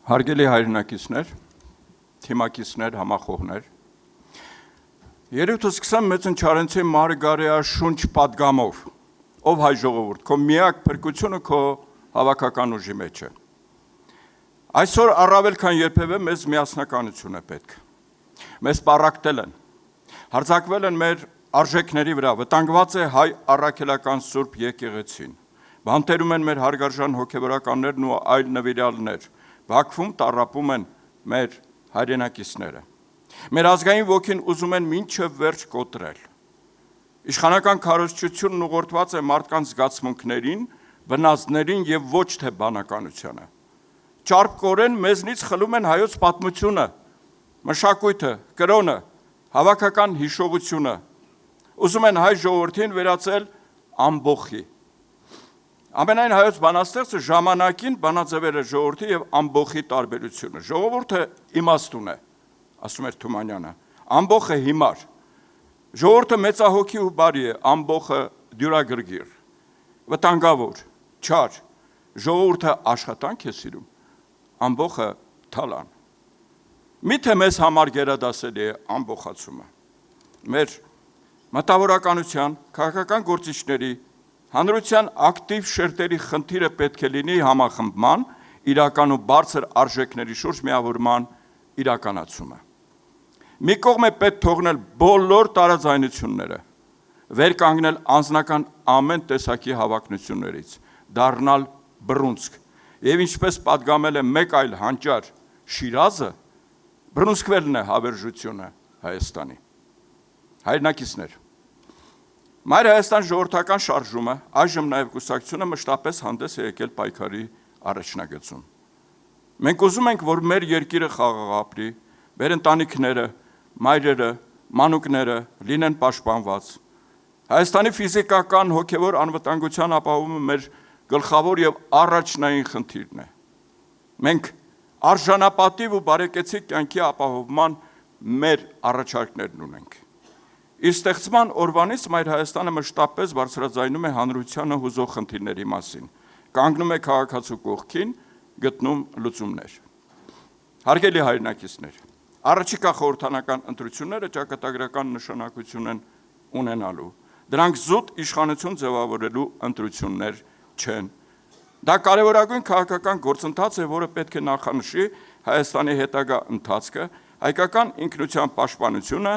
Հարգելի հայրենակիցներ, թիմակիցներ, համախոհներ, երևույթս սկսեմ մեծն չարենցի Մարգարեա շունչ պատգամով, ով հայ ժողովուրդ, քո միակ փրկությունը քո հավաքական ուժի մեջ է։ Այսօր առավել քան երբևէ մեզ միասնականություն է պետք։ Մեզ պառակտել են, հարձակվել են մեր արժեքների վրա, վտանգված է հայ առաքելական սուրբ եկեղեցին, բանտերում են մեր հարգարժան հոգևորականներն ու այլ նվիրյալներ, բաքվում տառապում են մեր հայրենակիցները։ Մեր ազգային ոգին ուզում են մինչև վերջ կոտրել։ Իշխանական քարոզչությունն ուղղորդված է մարդկանց զգացմունքներին, վնասներին եւ ոչ թե բանականությանը։ Ճարպկորեն մեզնից խլում են հայոց պատմությունը, մշակույթը, կրոնը, հավաքական հիշողությունը։ Ուզում են հայ ժողովրդին վերածել ամբոխի։ Ամենայն հայոց բանաստեղծը ժամանակին բանաձևել է ժողովրդի եւ ամբոխի տարբերությունը։ Ժողովուրդը իմաստուն է, ասում էր Թումանյանը, ամբոխը հիմար։ Ժողովուրդը մեծահոգի ու բարի է, ամբոխը դյուրագրգիռ, վտանգավոր, չար։ Ժողովուրդը աշխատանք է սիրում, ամբոխը թալան։ Միթե մեզ համար գերադասելի է ամբոխացումը։ Մեր մտավորականության, քաղաքական գործիչների, հանրության ակտիվ շերտերի խնդիրը պետք է լինի համախմբման, իրական ու բարձր արժեքների շուրջ միավորման իրականացումը։ Մի կողմ է պետք թողնել բոլոր տարաձայնությունները, վեր կանգնել անձնական ամեն տեսակի հավակնություններից, դառնալ բռունցք, եւ ինչպես պատգամել է մեկ այլ հանճար Շիրազը, բռունցքվելն է հավերժությունը Հայաստանի։ Հայրենակիցներ, Մայր Հայաստան ժողովրդական շարժումը, այժմ նաև կուսակցությունը մշտապես հանդես է եկել պայքարի առաջնագծում։ Մենք ուզում ենք, որ մեր երկիրը խաղաղ ապրի, մեր ընտանիքները, մայրերը, մանուկները լինեն պաշտպանված։ Հայաստանի ֆիզիկական հոգևոր անվտանգության ապահովումը մեր գլխավոր եւ առաջնային խնդիրն է։ Մենք արժանապատիվ ու բարեկեցիկ կյանքի ապահովման մեր առաջարկներն ունենք։ Իր ստեղծման օրվանից Մայր Հայաստանը մշտապես բարձրաձայնում է հանրությանը հուզող խնդիրների մասին, կանգնում է քաղաքացու կողքին, գտնում լուծումներ։ Հարգելի հայրենակիցներ, առաջիկա խորհրդանական ընտրությունները ճակատագրական նշանակություն են ունենալու։ Դրանք զուտ իշխանություն ձևավորելու ընտրություններ չեն։ Դա կարևորագույն քաղաքական գործընթաց է, որը պետք է նախանշի Հայաստանի հետագա ընթացքը, հայկական ինքնության պաշտպանությունը,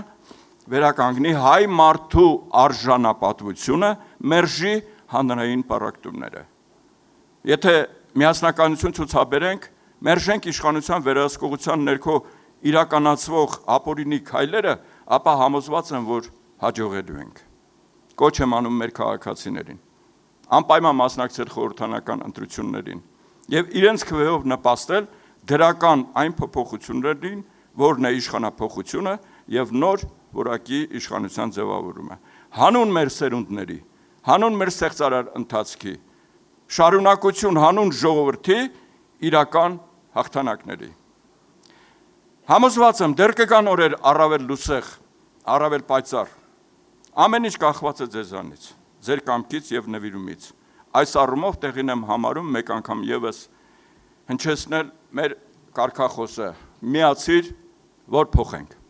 վերականգնի հայ մարդու արժանապատվությունը, մերժի հանրային պառակտումները։ Եթե միասնականություն ցուցաբերենք, մերժենք իշխանության վերահսկողության ներքո իրականացվող ապօրինի քայլերը, ապա համոզված եմ, որ հաջողելու ենք։ Կոչ եմ անում մեր քաղաքացիներին անպայման մասնակցել խորհրդանական ընտրություններին եւ իրենց քվեով նպաստել դրական այն փոփոխություններին, որն է իշխանափոխությունը եւ նոր որակի իշխանության ձևավորումը։ Հանուն մեր սերունդների, հանուն մեր ստեղծարար ընթացքի, շարունակություն հանուն ժողովրդի իրական հաղթանակների։ Համոզված եմ, դեռ կգան օրեր առավել լուսեղ, առավել պայծառ։ Ամեն ինչ կախված է ձեզանից, ձեր կամքից եւ նվիրումից։ Այս առումով տեղին եմ համարում մեկ անգամ եւս հնչեցնել մեր կարգախոսը՝ միացիր, որ փոխենք։